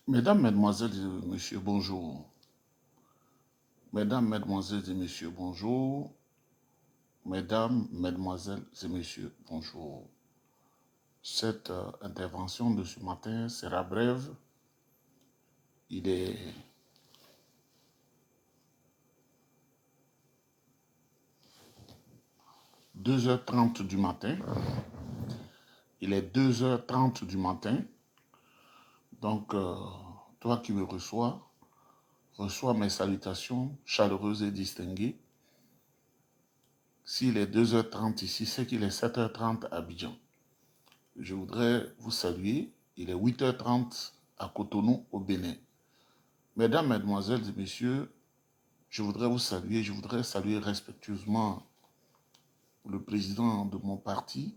Mesdames, Mesdemoiselles et Messieurs, bonjour. Mesdames, Mesdemoiselles et Messieurs, bonjour. Mesdames, Mesdemoiselles et Messieurs, bonjour. Cette intervention de ce matin sera brève. Il est 2h30 du matin. Il est 2h30 du matin. Donc, toi qui me reçois mes salutations chaleureuses et distinguées. S'il est 2h30 ici, c'est qu'il est 7h30 à Abidjan. Je voudrais vous saluer. Il est 8h30 à Cotonou, au Bénin. Mesdames, Mesdemoiselles et Messieurs, je voudrais vous saluer. Je voudrais saluer respectueusement le président de mon parti,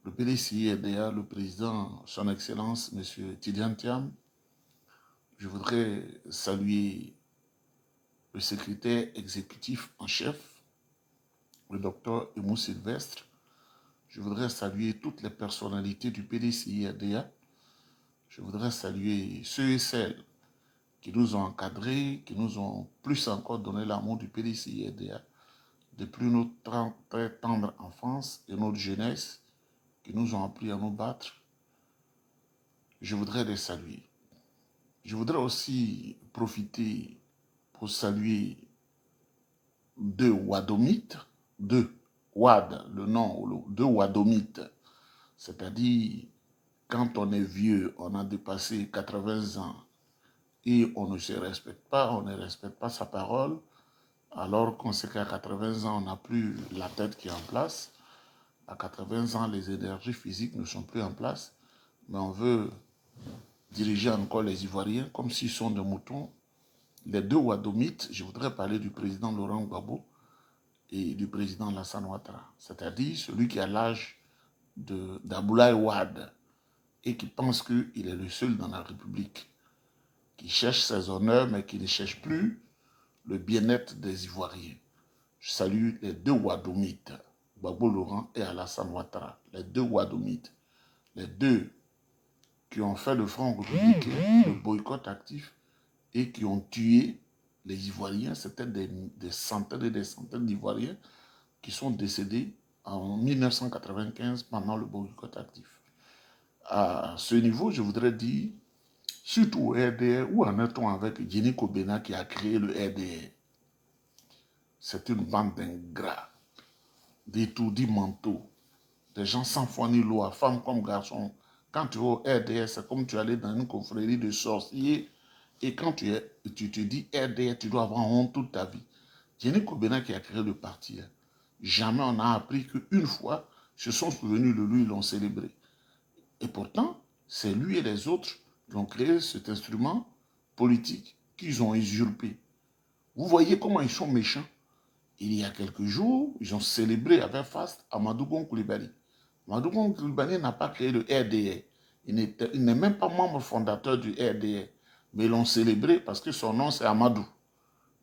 le PDCI-RDA, le président, son Excellence, M. Tidjane Thiam. Je voudrais saluer le secrétaire exécutif en chef, le docteur Emou Sylvestre. Je voudrais saluer toutes les personnalités du PDCI-RDA. Je voudrais saluer ceux et celles qui nous ont encadrés, qui nous ont plus encore donné l'amour du PDCI-RDA depuis notre très tendre enfance et notre jeunesse, qui nous ont appris à nous battre. Je voudrais les saluer. Je voudrais aussi profiter pour saluer deux Wadomites, deux Wad, le nom, deux Wadomites, c'est-à-dire quand on est vieux, on a dépassé 80 ans et on ne se respecte pas, on ne respecte pas sa parole, alors qu'on sait qu'à 80 ans, on n'a plus la tête qui est en place. À 80 ans, les énergies physiques ne sont plus en place, mais on veut diriger encore les Ivoiriens comme s'ils sont des moutons. Les deux Wadomites, je voudrais parler du président Laurent Gbagbo et du président Lassane Ouattara, c'est-à-dire celui qui a l'âge d'Abdoulaye Wade et qui pense qu'il est le seul dans la République, qui cherche ses honneurs, mais qui ne cherche plus le bien-être des Ivoiriens. Je salue les deux Wadomites, Gbagbo Laurent et Alassane Ouattara, les deux Wadomites, les deux qui ont fait le front républicain, le boycott actif, et qui ont tué les Ivoiriens. C'était des centaines et des centaines d'Ivoiriens qui sont décédés en 1995 pendant le boycott actif. À ce niveau, je voudrais dire, surtout au RDR, où en est-on avec Jenny Kobena qui a créé le RDR? C'est une bande d'ingrats, d'étourdis mentaux, des gens sans foi ni loi, femmes comme garçons. Quand tu vas au RDR, c'est comme tu allais dans une confrérie de sorciers. Et quand tu te dis RDR, tu dois avoir honte toute ta vie. Jenny Kobena qui a créé le parti, jamais on a appris qu'une fois, se sont souvenus de lui, ils l'ont célébré. Et pourtant, c'est lui et les autres qui ont créé cet instrument politique qu'ils ont usurpé. Vous voyez comment ils sont méchants. Il y a quelques jours, ils ont célébré avec faste Amadou Gon Coulibaly. Amadou Gon Coulibaly n'a pas créé le RDR. Il n'est même pas membre fondateur du RDR. Mais ils l'ont célébré parce que son nom c'est Amadou.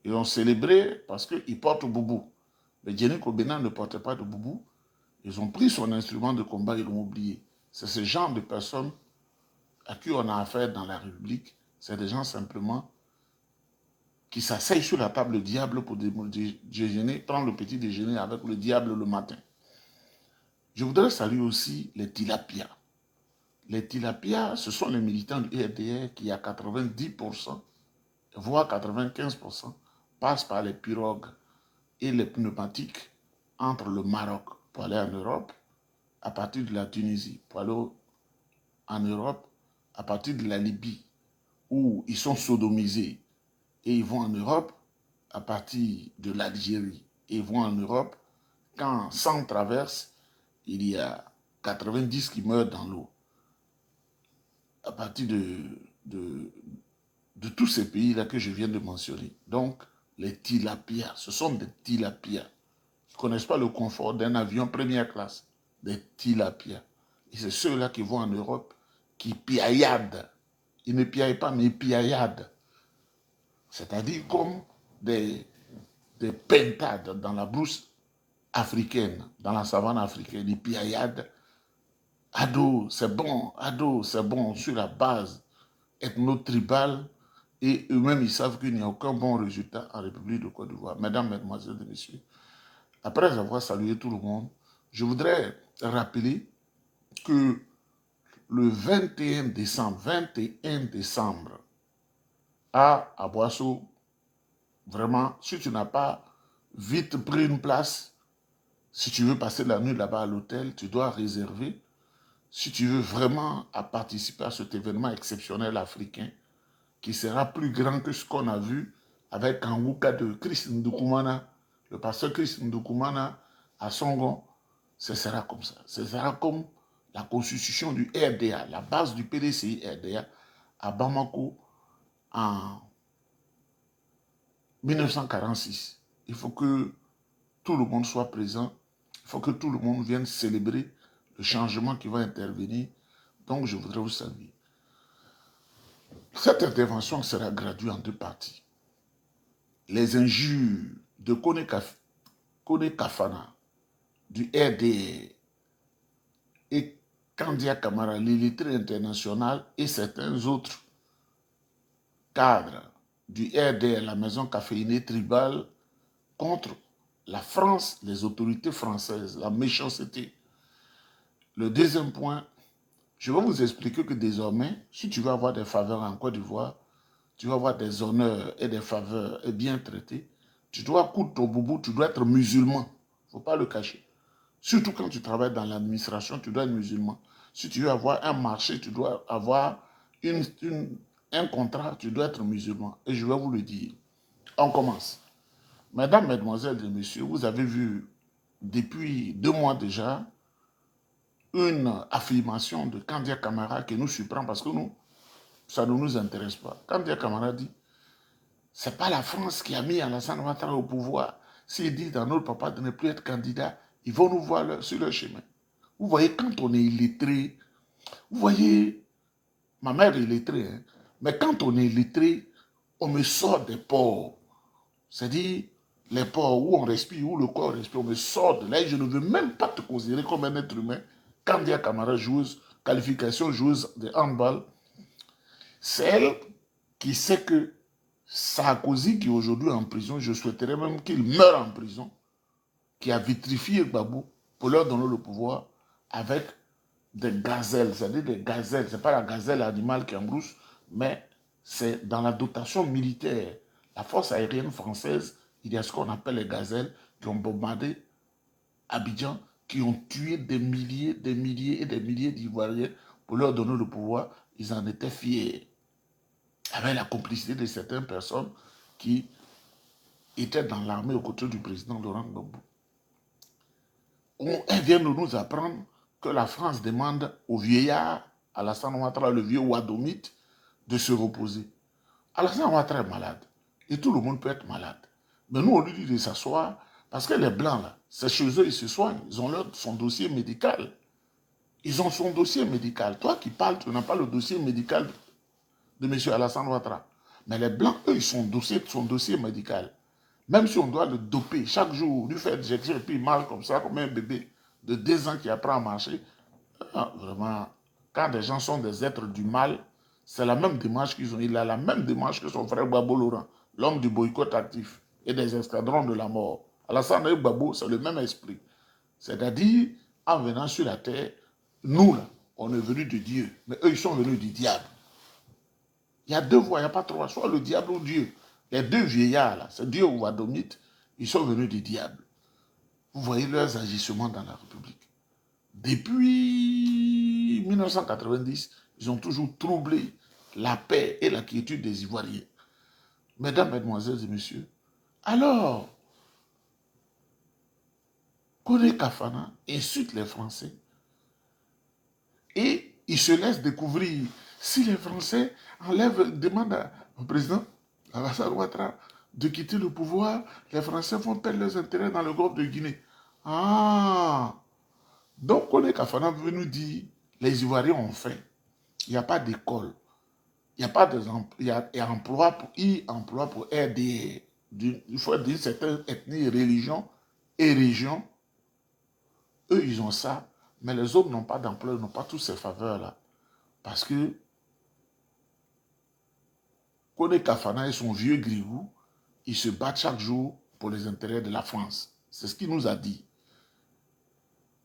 Ils l'ont célébré parce qu'il porte boubou. Mais Jenny Kobena ne portait pas de boubou. Ils ont pris son instrument de combat, ils l'ont oublié. C'est ce genre de personnes à qui on a affaire dans la République. C'est des gens simplement qui s'asseyent sur la table du diable pour déjeuner, prendre le petit déjeuner avec le diable le matin. Je voudrais saluer aussi les tilapias. Les tilapias, ce sont les militants du RDR qui, à 90%, voire 95%, passent par les pirogues et les pneumatiques entre le Maroc pour aller en Europe, à partir de la Tunisie pour aller en Europe, à partir de la Libye, où ils sont sodomisés, et ils vont en Europe à partir de l'Algérie, et ils vont en Europe quand, sans traverse, il y a 90 qui meurent dans l'eau. À partir de tous ces pays-là que je viens de mentionner. Donc, les tilapias, ce sont des tilapias. Ils ne connaissent pas le confort d'un avion première classe. Des tilapias. Et c'est ceux-là qui vont en Europe, qui piailladent. Ils ne piaillent pas, mais ils piailladent. C'est-à-dire comme des pentades dans la brousse africaine, dans la savane africaine. Ils piailladent. Ado, c'est bon, sur la base ethno-tribal et eux-mêmes, ils savent qu'il n'y a aucun bon résultat en République de Côte d'Ivoire. Mesdames, Mesdemoiselles et Messieurs, après avoir salué tout le monde, je voudrais rappeler que le 21 décembre, à Boisseau, vraiment, si tu n'as pas vite pris une place, si tu veux passer la nuit là-bas à l'hôtel, tu dois réserver. Si tu veux vraiment participer à cet événement exceptionnel africain, qui sera plus grand que ce qu'on a vu avec Kangouka de Chris Ndoukoumana, le pasteur Chris Ndoukoumana à Songon, ce sera comme ça. Ce sera comme la constitution du RDA, la base du PDCI RDA à Bamako en 1946. Il faut que tout le monde soit présent. Il faut que tout le monde vienne célébrer le changement qui va intervenir. Donc, je voudrais vous saluer. Cette intervention sera graduée en deux parties. Les injures de Kone Kafana, du RDR, et Kandia Kamara, l'illettré international, et certains autres cadres du RDR, la maison caféinée tribale, contre la France, les autorités françaises, la méchanceté. Le deuxième point, je vais vous expliquer que désormais, si tu veux avoir des faveurs en Côte d'Ivoire, tu vas avoir des honneurs et des faveurs et bien traités, tu dois coudre ton boubou, tu dois être musulman. Il ne faut pas le cacher. Surtout quand tu travailles dans l'administration, tu dois être musulman. Si tu veux avoir un marché, tu dois avoir un contrat, tu dois être musulman. Et je vais vous le dire. On commence. Mesdames, Mesdemoiselles et Messieurs, vous avez vu depuis 2 mois déjà une affirmation de Kandia Kamara qui nous surprend parce que nous, ça ne nous intéresse pas. Kandia Kamara dit, ce n'est pas la France qui a mis Alassane Ouattara au pouvoir. S'ils disent à notre papa de ne plus être candidat, ils vont nous voir sur leur chemin. Vous voyez, quand on est illettré, vous voyez, ma mère est illettrée, hein, mais quand on est illettré, on me sort des pores. C'est-à-dire, les pores où on respire, où le corps respire, on me sort de là et je ne veux même pas te considérer comme un être humain. Kandia Kamara, joueuse, qualification joueuse de handball, c'est elle qui sait que Sarkozy, qui est aujourd'hui en prison, je souhaiterais même qu'il meure en prison, qui a vitrifié Gbagbo pour leur donner le pouvoir avec des gazelles, c'est-à-dire des gazelles, ce n'est pas la gazelle animale qui embrousse, mais c'est dans la dotation militaire. La force aérienne française, il y a ce qu'on appelle les gazelles qui ont bombardé Abidjan, qui ont tué des milliers et des milliers d'Ivoiriens pour leur donner le pouvoir. Ils en étaient fiers, avec la complicité de certaines personnes qui étaient dans l'armée aux côtés du président Laurent Gbagbo. Elle vient de nous apprendre que la France demande au vieillard, Alassane Ouattara, le vieux Ouadomite, de se reposer. Alassane Ouattara est malade. Et tout le monde peut être malade. Mais nous, on lui dit de s'asseoir, parce que les Blancs, là, c'est chez eux, ils se soignent. Ils ont son dossier médical. Ils ont son dossier médical. Toi qui parles, tu n'as pas le dossier médical de M. Alassane Ouattara. Mais les Blancs, eux, ils ont son dossier médical. Même si on doit le doper chaque jour, lui faire injection et puis il marche comme ça, comme un bébé de 2 ans qui apprend à marcher. Vraiment, quand des gens sont des êtres du mal, c'est la même démarche qu'ils ont. Il a la même démarche que son frère Gbagbo Laurent, l'homme du boycott actif et des escadrons de la mort. Alassane et Gbagbo, c'est le même esprit. C'est-à-dire, en venant sur la terre, nous, là, on est venus de Dieu, mais eux, ils sont venus du diable. Il y a 2 voies, il n'y a pas 3, soit le diable ou Dieu. Les 2 vieillards, là, c'est Dieu ou Ouadomite, ils sont venus du diable. Vous voyez leurs agissements dans la République. Depuis 1990, ils ont toujours troublé la paix et la quiétude des Ivoiriens. Mesdames, Mesdemoiselles et Messieurs, alors, Kone Kafana insulte les Français et il se laisse découvrir. Si les Français demandent au président Alassane Ouattara de quitter le pouvoir, les Français vont perdre leurs intérêts dans le golfe de Guinée. Ah! Donc, Kone Kafana veut nous dire, les Ivoiriens ont faim. Il n'y a pas d'école. Il n'y a pas d'emploi pour aider. Il faut dire certaines ethnies, religions et régions. Eux, ils ont ça. Mais les autres n'ont pas d'emploi, n'ont pas toutes ces faveurs-là. Parce que Kone Kafana et son vieux grigou, ils se battent chaque jour pour les intérêts de la France. C'est ce qu'il nous a dit.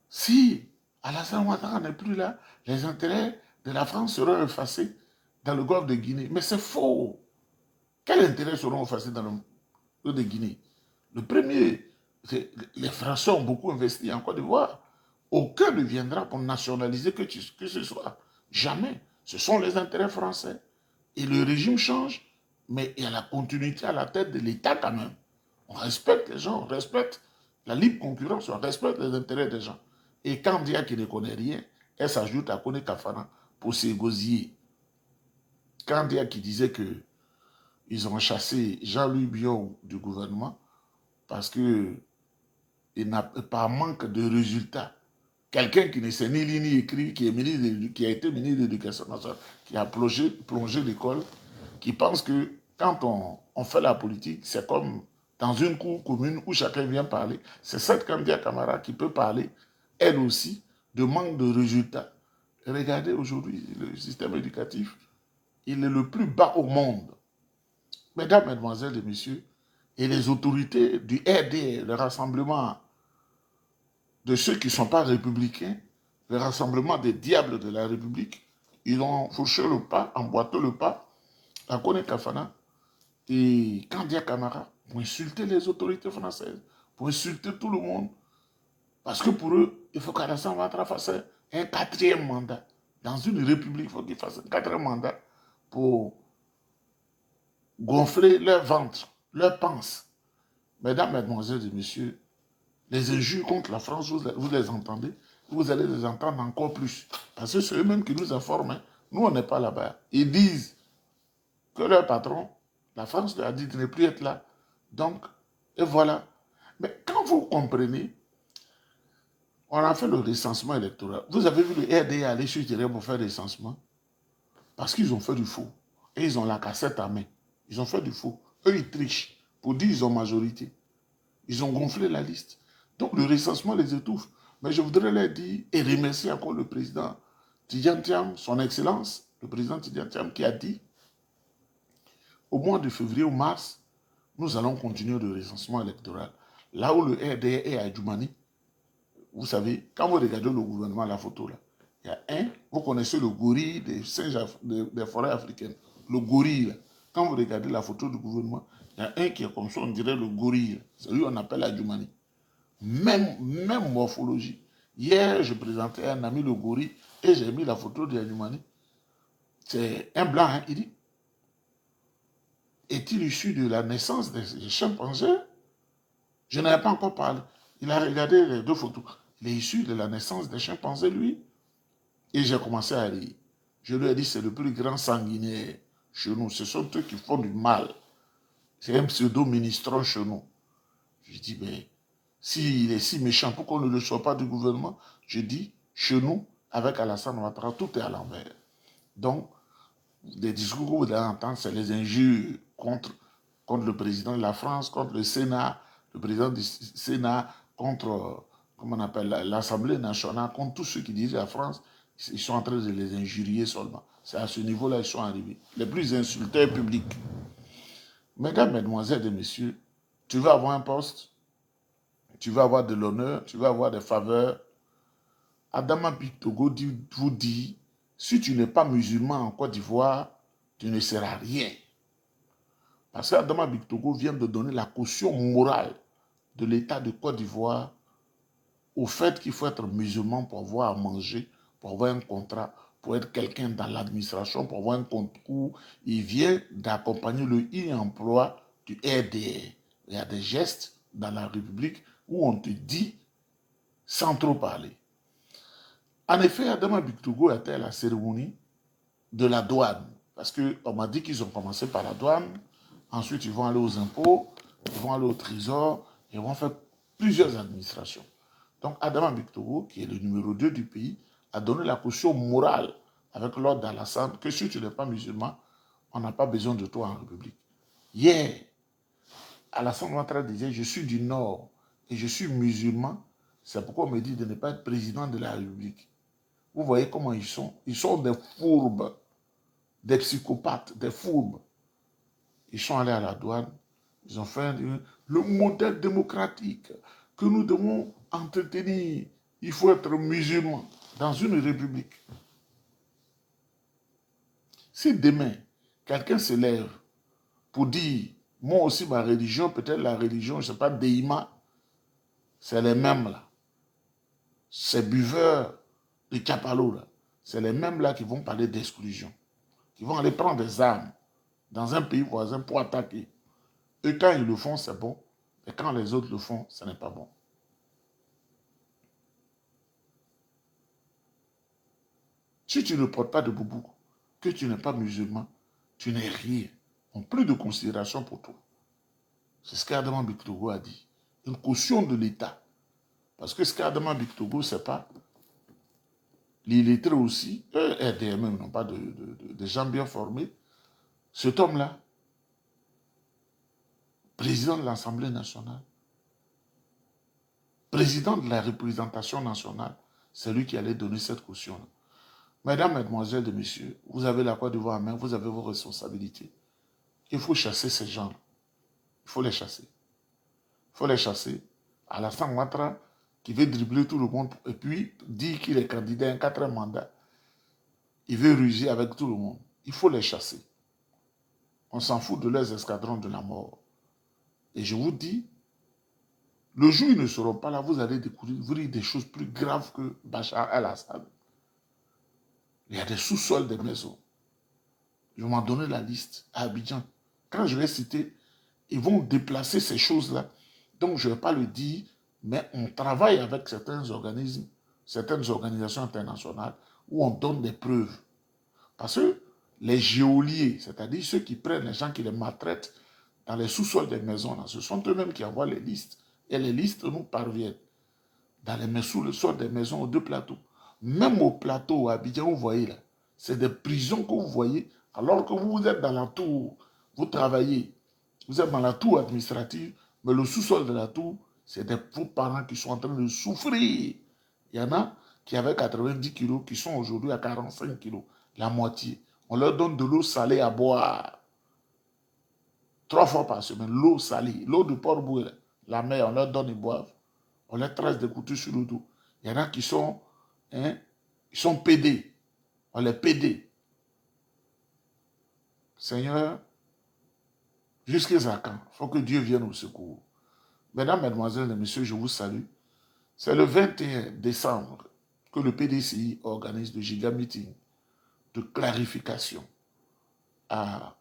Si Alassane Ouattara n'est plus là, les intérêts de la France seront effacés dans le golfe de Guinée. Mais c'est faux. Quels intérêts seront effacés dans le golfe de Guinée? Le premier, les Français ont beaucoup investi en Côte d'Ivoire. Aucun ne viendra pour nationaliser que ce soit. Jamais. Ce sont les intérêts français. Et le régime change, mais il y a la continuité à la tête de l'État quand même. On respecte les gens, on respecte la libre concurrence, on respecte les intérêts des gens. Et quand Dia qui ne connaît rien, elle s'ajoute à Kone Kafana pour s'égosiller. Quand Dia qui disait qu'ils ont chassé Jean-Louis Bion du gouvernement parce que par manque de résultats, quelqu'un qui ne sait ni lire ni écrire, qui a été ministre de l'Éducation nationale, qui a plongé l'école, qui pense que quand on fait la politique, c'est comme dans une cour commune où chacun vient parler. C'est cette Kandia Camara qui peut parler, elle aussi, de manque de résultats. Regardez aujourd'hui, le système éducatif, il est le plus bas au monde. Mesdames, Mesdemoiselles et Messieurs, et les autorités du RDR, le rassemblement de ceux qui ne sont pas républicains, le rassemblement des diables de la République, ils ont fourché le pas, emboîté le pas à Kone Kafana et Kandia Camara pour insulter les autorités françaises, pour insulter tout le monde. Parce que pour eux, il faut qu'Alassane Ouattara fasse un 4e mandat. Dans une république, il faut qu'il fasse un 4e mandat pour gonfler leur ventre, leur panse. Mesdames, Mesdemoiselles et Messieurs, les injures contre la France, vous les entendez, vous allez les entendre encore plus. Parce que c'est eux-mêmes qui nous informent. Hein. Nous, on n'est pas là-bas. Ils disent que leur patron, la France, leur a dit de ne plus être là. Donc, et voilà. Mais quand vous comprenez, on a fait le recensement électoral. Vous avez vu le RDA aller sur le terrain pour faire le recensement? Parce qu'ils ont fait du faux. Et ils ont la cassette à main. Ils ont fait du faux. Eux, ils trichent pour dire qu'ils ont majorité. Ils ont gonflé la liste. Donc le recensement les étouffe. Mais je voudrais leur dire et remercier encore le président Tidjane Thiam, son excellence, le président Tidjane Thiam qui a dit au mois de février ou mars, nous allons continuer le recensement électoral. Là où le RDR est à Djoumani, vous savez, quand vous regardez le gouvernement, la photo là, il y a un, vous connaissez le gorille des singes des forêts africaines, le gorille là. Quand vous regardez la photo du gouvernement, il y a un qui est comme ça, on dirait le gorille. C'est lui qu'on appelle à Djoumani. Même morphologie. Hier, je présentais un ami le gorille et j'ai mis la photo de Djoumani. C'est un blanc, hein, il dit. Est-il issu de la naissance des chimpanzés? Je n'avais pas encore parlé. Il a regardé les 2 photos. Il est issu de la naissance des chimpanzés, lui. Et j'ai commencé à rire. Je lui ai dit, c'est le plus grand sanguinaire chez nous. Ce sont eux qui font du mal. C'est un pseudo-ministron chez nous. Je dis, mais s'il est si méchant, pourquoi on ne le soit pas du gouvernement? Je dis, chez nous, avec Alassane Ouattara, tout est à l'envers. Donc, des discours que vous allez entendre, c'est les injures contre le président de la France, contre le Sénat, le président du Sénat, contre, comment on appelle, l'Assemblée nationale, contre tous ceux qui dirigent la France. Ils sont en train de les injurier seulement. C'est à ce niveau-là qu'ils sont arrivés. Les plus insulteurs publics. Mesdames, Mesdemoiselles et Messieurs, tu veux avoir un poste, tu veux avoir de l'honneur, tu veux avoir des faveurs. Adama Bictogo vous dit, si tu n'es pas musulman en Côte d'Ivoire, tu ne seras rien. Parce qu'Adama Bictogo vient de donner la caution morale de l'État de Côte d'Ivoire au fait qu'il faut être musulman pour avoir à manger, pour avoir un contrat, pour être quelqu'un dans l'administration, pour avoir un concours. Il vient d'accompagner le e-emploi du RDR. Il y a des gestes dans la République où on te dit sans trop parler. En effet, Adama Bictogo était à la cérémonie de la douane. Parce qu'on m'a dit qu'ils ont commencé par la douane, ensuite ils vont aller aux impôts, ils vont aller au trésor, ils vont faire plusieurs administrations. Donc Adama Bictogo, qui est le numéro 2 du pays, a donné la caution morale avec l'ordre d'Alassane que si tu n'es pas musulman, on n'a pas besoin de toi en République. Hier, Alassane Ouattara disait, je suis du Nord et je suis musulman, c'est pourquoi on me dit de ne pas être président de la République. Vous voyez comment ils sont? Ils sont des fourbes, des psychopathes, des fourbes. Ils sont allés à la douane. Ils ont fait le modèle démocratique que nous devons entretenir. Il faut être musulman dans une république. Si demain, quelqu'un se lève pour dire, moi aussi ma religion, peut-être la religion, je ne sais pas, Deima, c'est les mêmes là. Ces buveurs de Kapalo là, c'est les mêmes là qui vont parler d'exclusion, qui vont aller prendre des armes dans un pays voisin pour attaquer. Et quand ils le font, c'est bon. Et quand les autres le font, ce n'est pas bon. Si tu ne portes pas de boubou, que tu n'es pas musulman, tu n'es rien. On n'a plus de considération pour toi. C'est ce qu'Adama Bictogo a dit. Une caution de l'État. Parce que ce qu'Adama Bictogo, ce n'est pas l'illettré aussi. Eux, RDM, n'ont pas de gens bien formés. Cet homme-là, président de l'Assemblée nationale, président de la représentation nationale, c'est lui qui allait donner cette caution-là. Mesdames, Mesdemoiselles et Messieurs, vous avez la Côte d'Ivoire en main, vous avez vos responsabilités. Il faut chasser ces gens-là. Il faut les chasser. Il faut les chasser. Alassane Ouattara, qui veut dribbler tout le monde et puis dire qu'il est candidat à un 4e mandat. Il veut ruser avec tout le monde. Il faut les chasser. On s'en fout de leurs escadrons de la mort. Et je vous dis, le jour où ils ne seront pas là, vous allez découvrir des choses plus graves que Bachar el-Assad. Il y a des sous-sols des maisons. Je vais m'en donner la liste à Abidjan. Quand je vais citer, ils vont déplacer ces choses-là. Donc, je ne vais pas le dire, mais on travaille avec certains organismes, certaines organisations internationales où on donne des preuves. Parce que les geôliers, c'est-à-dire ceux qui prennent les gens qui les maltraitent dans les sous-sols des maisons, là, ce sont eux-mêmes qui envoient les listes. Et les listes nous parviennent dans les sous-sols des maisons aux 2 plateaux. Même au plateau à Abidjan, vous voyez là, c'est des prisons que vous voyez, alors que vous êtes dans la tour, vous travaillez, vous êtes dans la tour administrative, mais le sous-sol de la tour, c'est vos parents qui sont en train de souffrir. Il y en a qui avaient 90 kilos, qui sont aujourd'hui à 45 kilos, la moitié. On leur donne de l'eau salée à boire. 3 fois par semaine, l'eau salée, l'eau de Port-Boué, la mer, on leur donne, ils boivent. On les trace des couteaux sur le dos. Il y en a qui sont, ils sont pédés. On les pédé. Seigneur, jusqu'à quand? Il faut que Dieu vienne au secours. Mesdames, Mesdemoiselles et Messieurs, je vous salue. C'est le 21 décembre que le PDCI organise le giga meeting de clarification à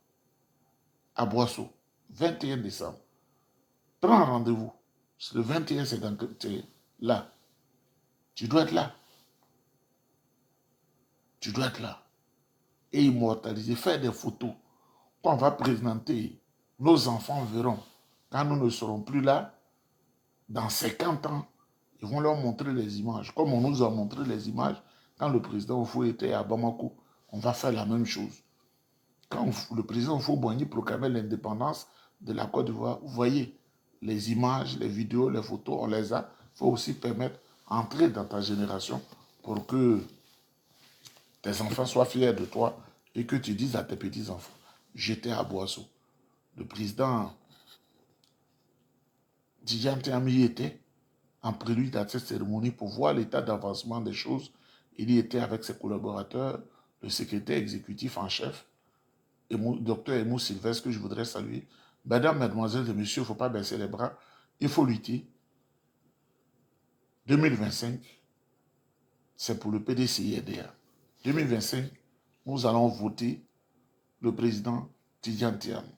Boisseau. 21 décembre. Prends rendez-vous. Le 21, c'est là. Tu dois être là. Tu dois être là. Et immortaliser, faire des photos qu'on va présenter. Nos enfants verront. Quand nous ne serons plus là, dans 50 ans, ils vont leur montrer les images. Comme on nous a montré les images quand le président Oufou était à Bamako. On va faire la même chose. Quand le président Oufou-Boigny proclamait l'indépendance de la Côte d'Ivoire, vous voyez les images, les vidéos, les photos, on les a. Il faut aussi permettre d'entrer dans ta génération pour que tes enfants soient fiers de toi et que tu dises à tes petits-enfants, j'étais à Boisseau. Le président Tidjane Tiami était en prélude à cette cérémonie pour voir l'état d'avancement des choses. Il y était avec ses collaborateurs, le secrétaire exécutif en chef, Dr Emou Sylvestre, que je voudrais saluer. Mesdames, Mesdemoiselles et Messieurs, il ne faut pas baisser les bras. Il faut lutter. 2025, c'est pour le PDCI-RDA. 2025, nous allons voter le président Tidjane Tiami.